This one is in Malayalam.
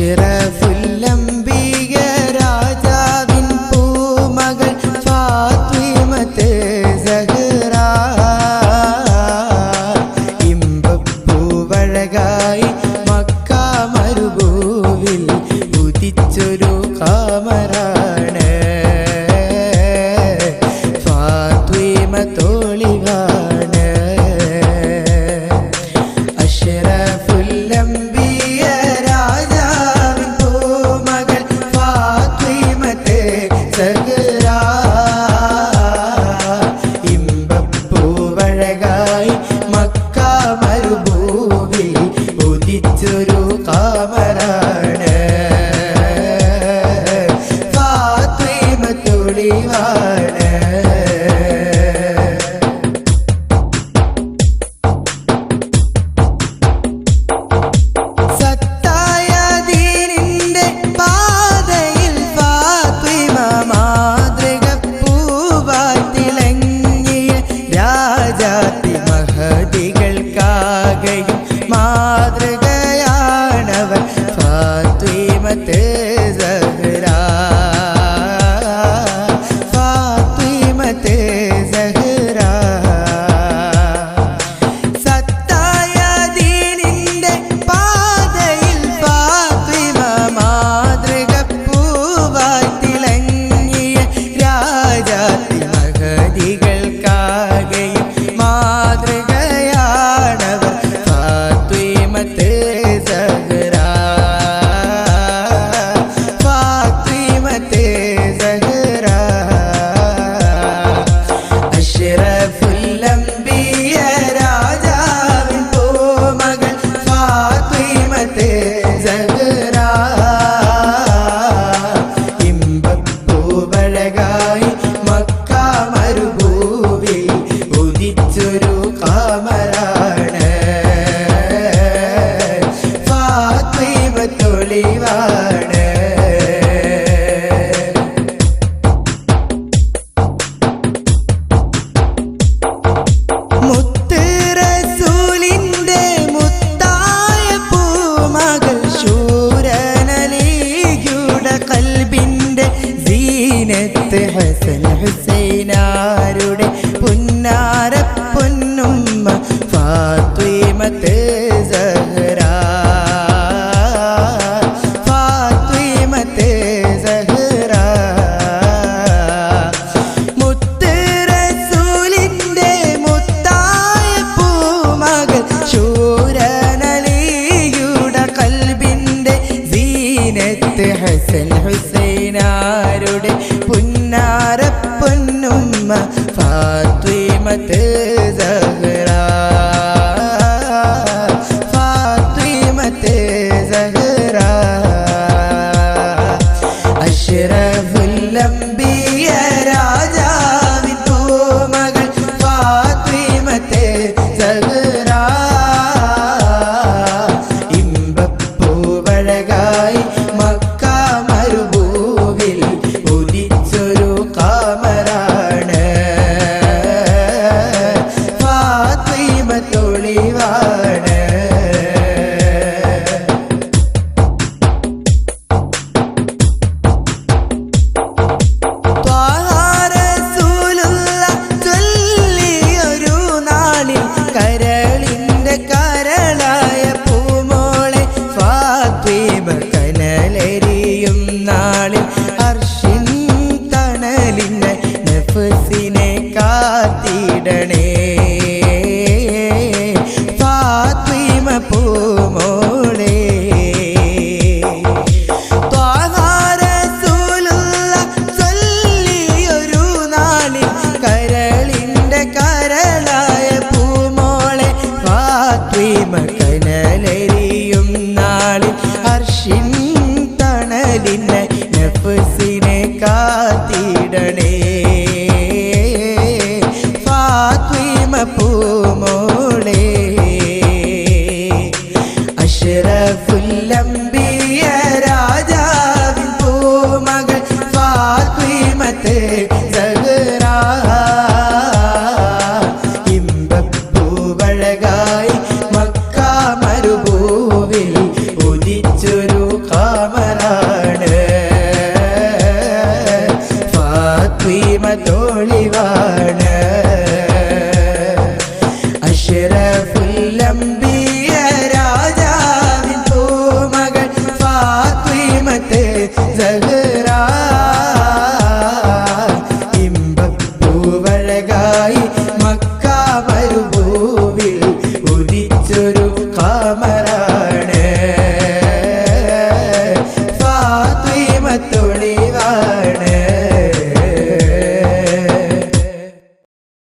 അഷ്റഫുല്ലംബിയ രാജാവിൻ പൂമകൾ ഫാത്തിമത്ത് സഹ്റ ഇമ്പപ്പൂവഴകായി മക്ക മരുഭൂവിൽ ഉദിച്ചൊരു ഖമറാണ് ഫാത്തിമ തോളിവാണ് അഷ്റഫുല്ലംബിയ രാജാവിൻ പൂമകൾ ഫാത്തിമത്ത് സഹ്റ ഇമ്പപ്പൂവഴകായി മക്ക മരുഭൂവിൽ ഉദിച്ചൊരു ഖമറാണ് ഫാത്തിമ തോളിവാണ് മഹദികൾക്കാകയും മാതൃകയാണവർ ഫാത്തിമത്ത് സഹ്റ ഫാത്തിമത്ത് സഹ്റ സത്തായ ദീനിന്റെ പാതയിൽ ഫാത്തിമ മാതൃക പൂവായി തിളങ്ങിയ രാജാത്തി മഹദികൾക്കാകയും മാതൃകയാണവർ ഫാത്തിമത്ത് സഹ്റ ഫാത്തിമത്ത് സഹ്റ അഷ്റഫുല്ലംബിയ രാജാവിൻ പൂമകൾ ഫാത്തിമത്ത് സഹ്റ ഇമ്പപ്പൂവഴകായി മക്ക മരുഭൂവിൽ ഉദിച്ചൊരു ഖമറാണ് ഫാത്തിമ തോളിവാണ് മുത്ത് റസൂലിന്റെ മുത്തായ പൂമകൾ ശൂരനലിയുടെ ഖൽബിന്റെ സീനത്ത് ഹസൻ ഹുസൈനാരുടെ പുന്നാര പൊന്നുമ്മ ഫാത്തിമത്ത് സഹ്റ ഫാത്തിമത്ത് സഹ്റ മുത്ത് റസൂലിന്റെ മുത്തായ പൂമകൾ ശൂരനലിയുടെ ഖൽബിന്റെ സീനത്ത് ഹസൻ ഹുസൈനാരുടെ പുന്നാര പൊന്നുമ്മ ഫാത്തിമത്ത് സഹ്റ ഫാത്തിമത്ത് സഹ്റ അഷ്റഫുല്ലംബിയ രാജാവിൻ പൂമകൾ ഫാത്തിമത്ത് സഹ്റ ഇമ്പപ്പൂവഴകായി മക്ക മരുഭൂവിൽ ഉദിച്ചൊരു ഖമറാണ് ഫാത്തിമ തോളിവാണ് ത്വാഹ റസൂലുള്ള ചൊല്ലിയൊരു നാളിൽ കരളിന്റെ കരളായ പൂമോളെ ഫാത്തിമ കനലെരിയും നാളിൽ അർശിൻ തണലിനെ നഫ്സിനെ കാത്തിടണേ ഫാത്തിമ പൂമോളെ ത്വാഹ റസൂലുള്ള ചൊല്ലിയൊരു നാളിൽ കരളിന്റെ കരളായ പൂമോളെ ഫാത്തിമ കനലെരിയും നാളിൽ അർശിൻ തണലിനെ നഫ്സിനെ കാത്തിടണേ ഫാത്തിമ പൂമോളെ അഷ്റഫുല്ലംബിയ രാജാവിൻ പൂമകൾ ഫാത്തിമത്ത് സഹ്റ ഇമ്പപ്പൂവഴകായി മക്ക മരുഭൂവിൽ ഉദിച്ചൊരു ഖമറാണ് ഒരു കമറ